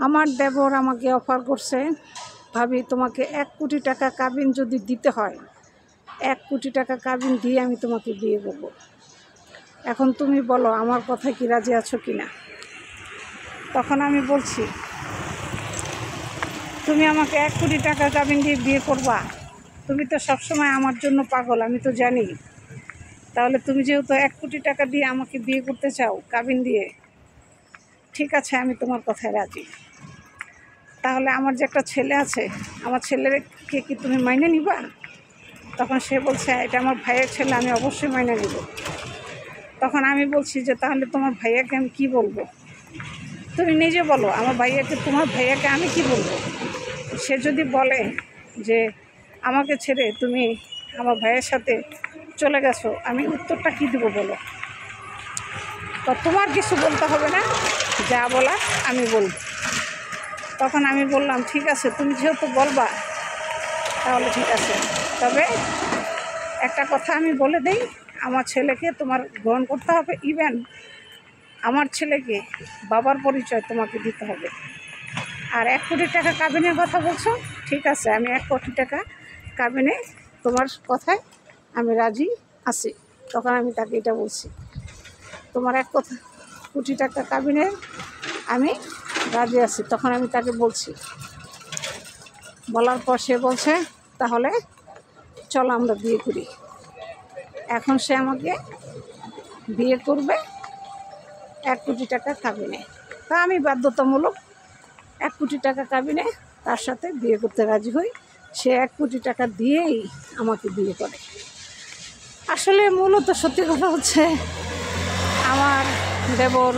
আমার দেবর আমাকে অফার করছে, ভাবি তোমাকে 1 কোটি টাকা কাবিন যদি দিতে হয়, 1 কোটি টাকা কাবিন দিয়ে আমি তোমাকে বিয়ে করব। এখন তুমি বলো আমার কথায় কি রাজি আছো কি না? তখন আমি বলছি, তুমি আমাকে 1 কোটি টাকা কাবিন দিয়ে বিয়ে করবা? তুমি তো সবসময় আমার জন্য পাগল, আমি তো জানি। তাহলে তুমি যেহেতু 1 কোটি টাকা দিয়ে আমাকে বিয়ে করতে চাও কাবিন দিয়ে, ঠিক আছে, আমি তোমার কথায় রাজি। তাহলে আমার যে একটা ছেলে আছে, আমার ছেলেকে কি তুমি মাইনে নিবা? তখন সে বলছে, এটা আমার ভাইয়ের ছেলে, আমি অবশ্যই মাইনে নিব। তখন আমি বলছি যে তাহলে তোমার ভাইয়াকে আমি কী বলবো? তুমি নিজে বলো, আমার ভাইয়াকে, তোমার ভাইয়াকে আমি কি বলবো? সে যদি বলে যে আমাকে ছেড়ে তুমি আমার ভাইয়ের সাথে চলে গেছো, আমি উত্তরটা কী দেবো বলো? তো তোমার কিছু বলতে হবে না, যা বলার আমি বলব। তখন আমি বললাম, ঠিক আছে, তুমি যেহেতু বলবা তাহলে ঠিক আছে। তবে একটা কথা আমি বলে দেই, আমার ছেলেকে তোমার গ্রহণ করতে হবে। ইভেন আমার ছেলেকে বাবার পরিচয় তোমাকে দিতে হবে। আর 1 কোটি টাকা কাবিনের কথা বলছো, ঠিক আছে, আমি 1 কোটি টাকা কাবিনে তোমার কথায় আমি রাজি আছি। তখন আমি তাকে এটা বলছি, তোমার 1 কোটি টাকা কাবিনে আমি রাজি আছি। তখন আমি তাকে বলছি, বলার পর সে বলছে তাহলে চলো আমরা বিয়ে করি। এখন সে আমাকে বিয়ে করবে 1 কোটি টাকা কাবিনে। তা আমি বাধ্যতামূলক 1 কোটি টাকা কাবিনে তার সাথে বিয়ে করতে রাজি হই। সে 1 কোটি টাকা দিয়েই আমাকে বিয়ে করে। আসলে মূলত সত্যি কথা হচ্ছে, আমার দেবর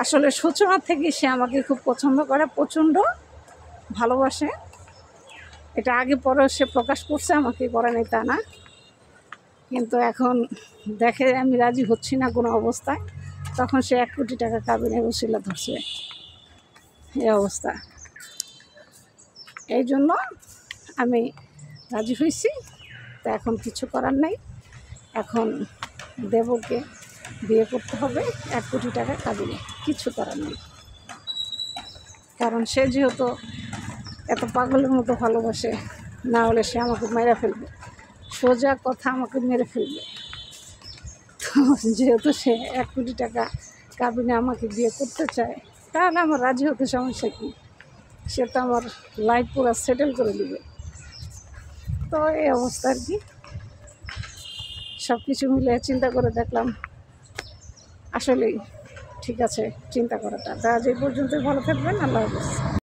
আসলে সূচনা থেকে সে আমাকে খুব পছন্দ করে, প্রচণ্ড ভালোবাসে। এটা আগে পরে সে প্রকাশ করছে, আমাকে করে নাই তা না, কিন্তু এখন দেখে আমি রাজি হচ্ছি না কোনো অবস্থায়, তখন সে 1 কোটি টাকা কাবিনের উসিলা ধরছে। এই অবস্থা, এই জন্য আমি রাজি হয়েছি। তা এখন কিছু করার নেই, এখন দেবরকে বিয়ে করতে হবে 1 কোটি টাকা কাবিনে, কিছু করার নেই। কারণ সে যেহেতু এত পাগলের মতো ভালোবাসে, না হলে সে আমাকে মেরে ফেলবে, সোজা কথা আমাকে মেরে ফেলবে। তো যেহেতু সে 1 কোটি টাকা কাবিনে আমাকে বিয়ে করতে চায়, তাহলে আমার রাজি হতে সমস্যা কী? সে তো আমার লাইফ পুরো সেটেল করে দেবে। তো এই অবস্থা আর কি, সব কিছু মিলে চিন্তা করে দেখলাম আসলেই ঠিক আছে চিন্তা করাটা। আজ এই পর্যন্তই, ভালো থাকবেন, আল্লাহ হাফেজ।